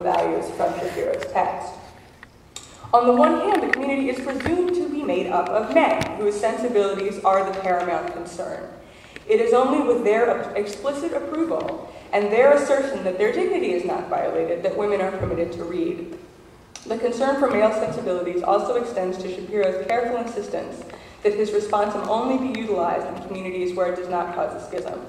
values from Shapiro's text. On the one hand, the community is presumed to be made up of men, whose sensibilities are the paramount concern. It is only with their explicit approval and their assertion that their dignity is not violated that women are permitted to read. The concern for male sensibilities also extends to Shapiro's careful insistence that his response will only be utilized in communities where it does not cause a schism.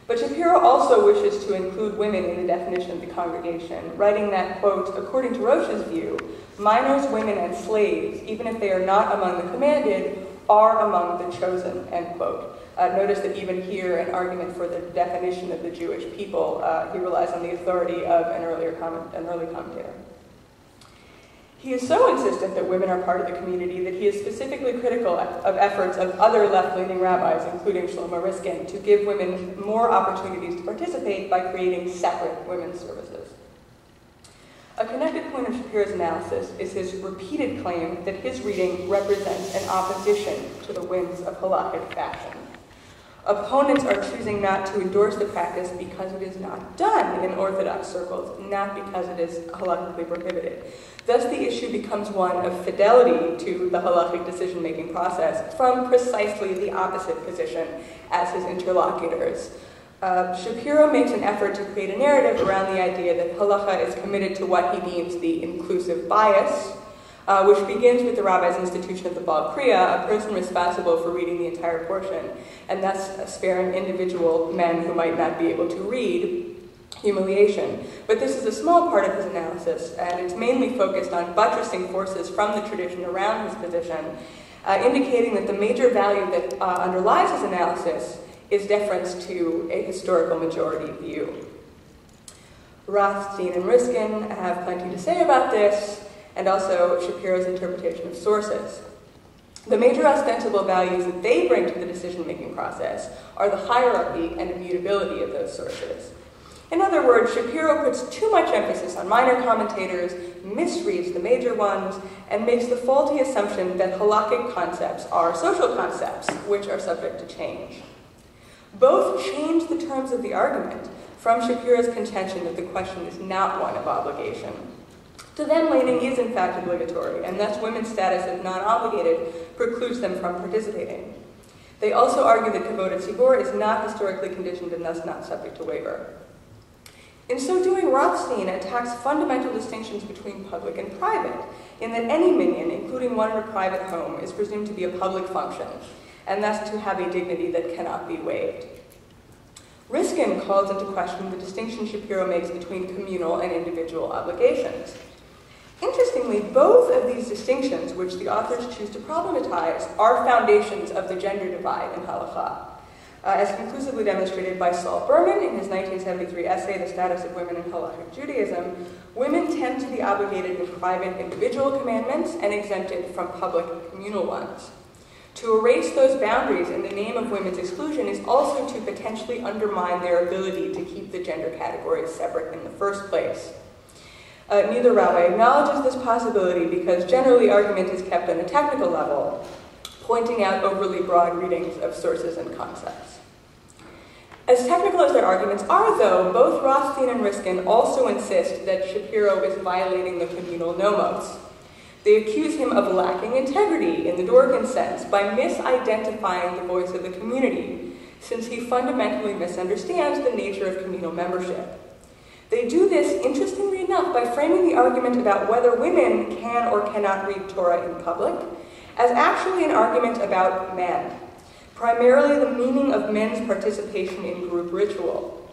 But Shapiro also wishes to include women in the definition of the congregation, writing that, quote, according to Roche's view, minors, women, and slaves, even if they are not among the commanded, are among the chosen, end quote. Notice that even here, an argument for the definition of the Jewish people, he relies on the authority of an early commentator. He is so insistent that women are part of the community that he is specifically critical of efforts of other left-leaning rabbis, including Shlomo Riskin, to give women more opportunities to participate by creating separate women's services. A connected point of Shapiro's analysis is his repeated claim that his reading represents an opposition to the winds of halakhic fashion. Opponents are choosing not to endorse the practice because it is not done in Orthodox circles, not because it is halakhically prohibited. Thus, the issue becomes one of fidelity to the halakhic decision-making process from precisely the opposite position as his interlocutors. Shapiro makes an effort to create a narrative around the idea that halacha is committed to what he deems the inclusive bias, which begins with the rabbi's institution of the Baal Kriya, a person responsible for reading the entire portion, and thus sparing individual men who might not be able to read humiliation. But this is a small part of his analysis, and it's mainly focused on buttressing forces from the tradition around his position, indicating that the major value that underlies his analysis is deference to a historical majority view. Rothstein and Riskin have plenty to say about this, and also Shapiro's interpretation of sources. The major ostensible values that they bring to the decision-making process are the hierarchy and immutability of those sources. In other words, Shapiro puts too much emphasis on minor commentators, misreads the major ones, and makes the faulty assumption that halakhic concepts are social concepts, which are subject to change. Both change the terms of the argument from Shapiro's contention that the question is not one of obligation. To them, laning is in fact obligatory, and thus women's status as non-obligated precludes them from participating. They also argue that kavod tzibor is not historically conditioned and thus not subject to waiver. In so doing, Rothstein attacks fundamental distinctions between public and private, in that any minyan, including one in a private home, is presumed to be a public function, and thus to have a dignity that cannot be waived. Riskin calls into question the distinction Shapiro makes between communal and individual obligations. Interestingly, both of these distinctions, which the authors choose to problematize, are foundations of the gender divide in halakha. As conclusively demonstrated by Saul Berman in his 1973 essay, The Status of Women in Halachic Judaism, women tend to be obligated in private individual commandments and exempted from public communal ones. To erase those boundaries in the name of women's exclusion is also to potentially undermine their ability to keep the gender categories separate in the first place. Neither rabbi acknowledges this possibility because generally argument is kept on a technical level, pointing out overly broad readings of sources and concepts. As technical as their arguments are, though, both Rothstein and Riskin also insist that Shapiro is violating the communal nomos. They accuse him of lacking integrity in the Dworkin sense by misidentifying the voice of the community, since he fundamentally misunderstands the nature of communal membership. They do this, interestingly enough, by framing the argument about whether women can or cannot read Torah in public as actually an argument about men, primarily the meaning of men's participation in group ritual.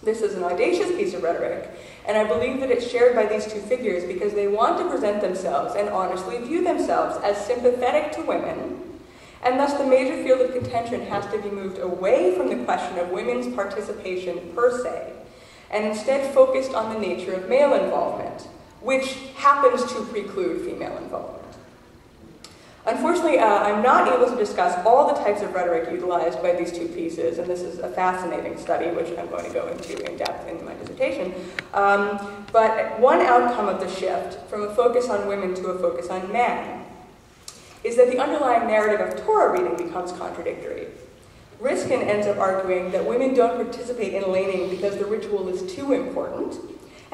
This is an audacious piece of rhetoric, and I believe that it's shared by these two figures because they want to present themselves and honestly view themselves as sympathetic to women, and thus the major field of contention has to be moved away from the question of women's participation per se, and instead focused on the nature of male involvement, which happens to preclude female involvement. Unfortunately, I'm not able to discuss all the types of rhetoric utilized by these two pieces, and this is a fascinating study, which I'm going to go into in depth in my dissertation. But one outcome of the shift from a focus on women to a focus on men is that the underlying narrative of Torah reading becomes contradictory. Riskin ends up arguing that women don't participate in laning because the ritual is too important,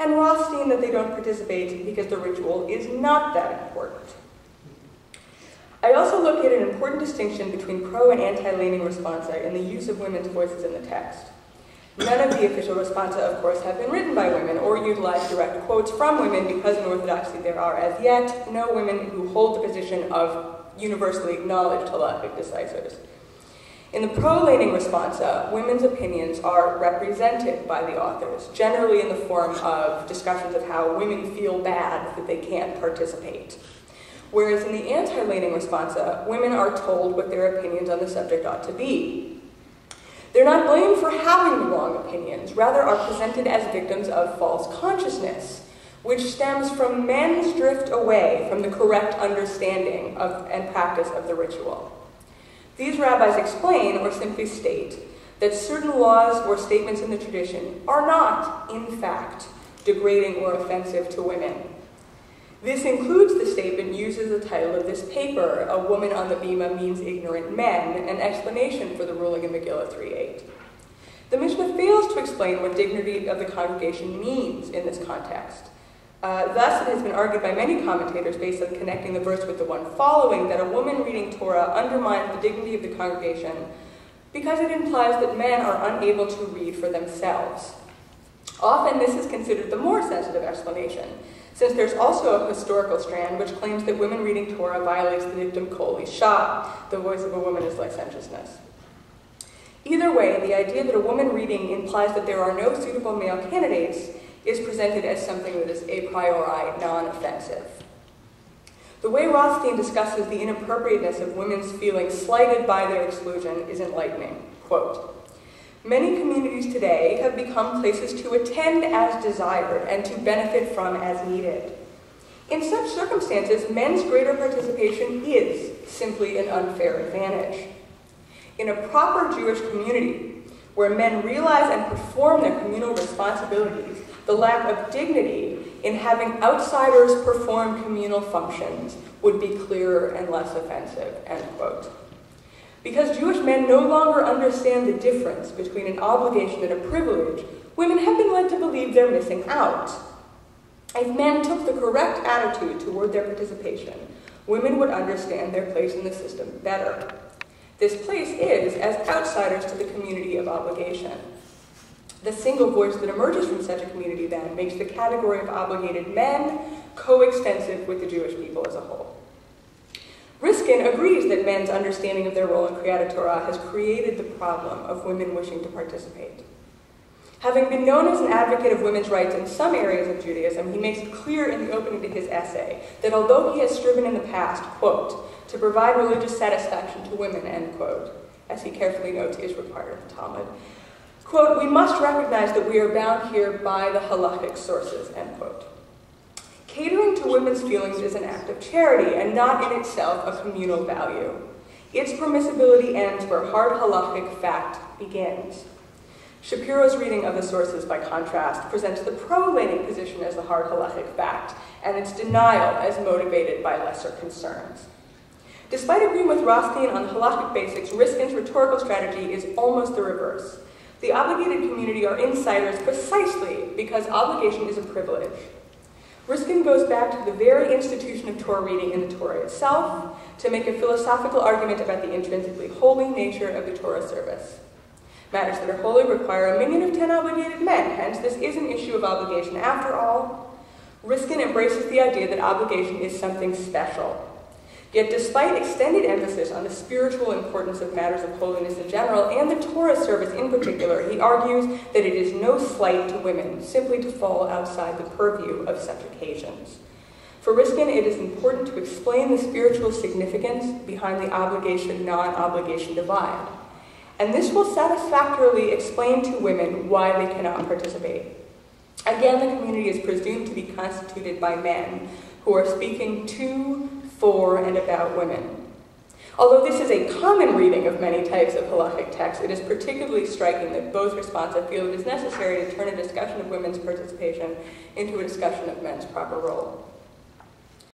and Rothstein that they don't participate because the ritual is not that important. I also located an important distinction between pro and anti-laning responsa in the use of women's voices in the text. None of the official responsa, of course, have been written by women or utilize direct quotes from women because in Orthodoxy there are, as yet, no women who hold the position of universally acknowledged halachic decisors. In the pro-laning responsa, women's opinions are represented by the authors, generally in the form of discussions of how women feel bad that they can't participate. Whereas in the anti-laning responsa, women are told what their opinions on the subject ought to be. They're not blamed for having the wrong opinions, rather are presented as victims of false consciousness, which stems from men's drift away from the correct understanding of and practice of the ritual. These rabbis explain, or simply state, that certain laws or statements in the tradition are not, in fact, degrading or offensive to women. This includes the statement used as the title of this paper, "A Woman on the Bima Means Ignorant Men," an explanation for the ruling in Megillah 3:8. The Mishnah fails to explain what dignity of the congregation means in this context. Thus, it has been argued by many commentators, based on connecting the verse with the one following, that a woman reading Torah undermines the dignity of the congregation because it implies that men are unable to read for themselves. Often, this is considered the more sensitive explanation, since there's also a historical strand which claims that women reading Torah violates the dictum kol isha, the voice of a woman is licentiousness. Either way, the idea that a woman reading implies that there are no suitable male candidates is presented as something that is a priori non-offensive. The way Rothstein discusses the inappropriateness of women's feeling slighted by their exclusion is enlightening. Quote, "Many communities today have become places to attend as desired and to benefit from as needed. In such circumstances, men's greater participation is simply an unfair advantage. In a proper Jewish community, where men realize and perform their communal responsibilities, the lack of dignity in having outsiders perform communal functions would be clearer and less offensive," end quote. Because Jewish men no longer understand the difference between an obligation and a privilege, women have been led to believe they're missing out. If men took the correct attitude toward their participation, women would understand their place in the system better. This place is as outsiders to the community of obligation. The single voice that emerges from such a community, then, makes the category of obligated men coextensive with the Jewish people as a whole. Riskin agrees that men's understanding of their role in Kriyat Torah has created the problem of women wishing to participate. Having been known as an advocate of women's rights in some areas of Judaism, he makes it clear in the opening to his essay that although he has striven in the past, quote, to provide religious satisfaction to women, end quote, as he carefully notes is required of the Talmud, quote, "we must recognize that we are bound here by the halachic sources," end quote. Catering to women's feelings is an act of charity and not in itself a communal value. Its permissibility ends where hard halachic fact begins. Shapiro's reading of the sources, by contrast, presents the pro-laning position as the hard halachic fact, and its denial as motivated by lesser concerns. Despite agreeing with Rothstein on halachic basics, Riskin's rhetorical strategy is almost the reverse. The obligated community are insiders precisely because obligation is a privilege. Riskin goes back to the very institution of Torah reading in the Torah itself to make a philosophical argument about the intrinsically holy nature of the Torah service. Matters that are holy require a minyan of 10 obligated men, hence this is an issue of obligation after all. Riskin embraces the idea that obligation is something special. Yet despite extended emphasis on the spiritual importance of matters of holiness in general, and the Torah service in particular, he argues that it is no slight to women simply to fall outside the purview of such occasions. For Riskin, it is important to explain the spiritual significance behind the obligation-non-obligation divide. And this will satisfactorily explain to women why they cannot participate. Again, the community is presumed to be constituted by men who are speaking to, for, and about women. Although this is a common reading of many types of halachic texts, it is particularly striking that both responsa feel it is necessary to turn a discussion of women's participation into a discussion of men's proper role.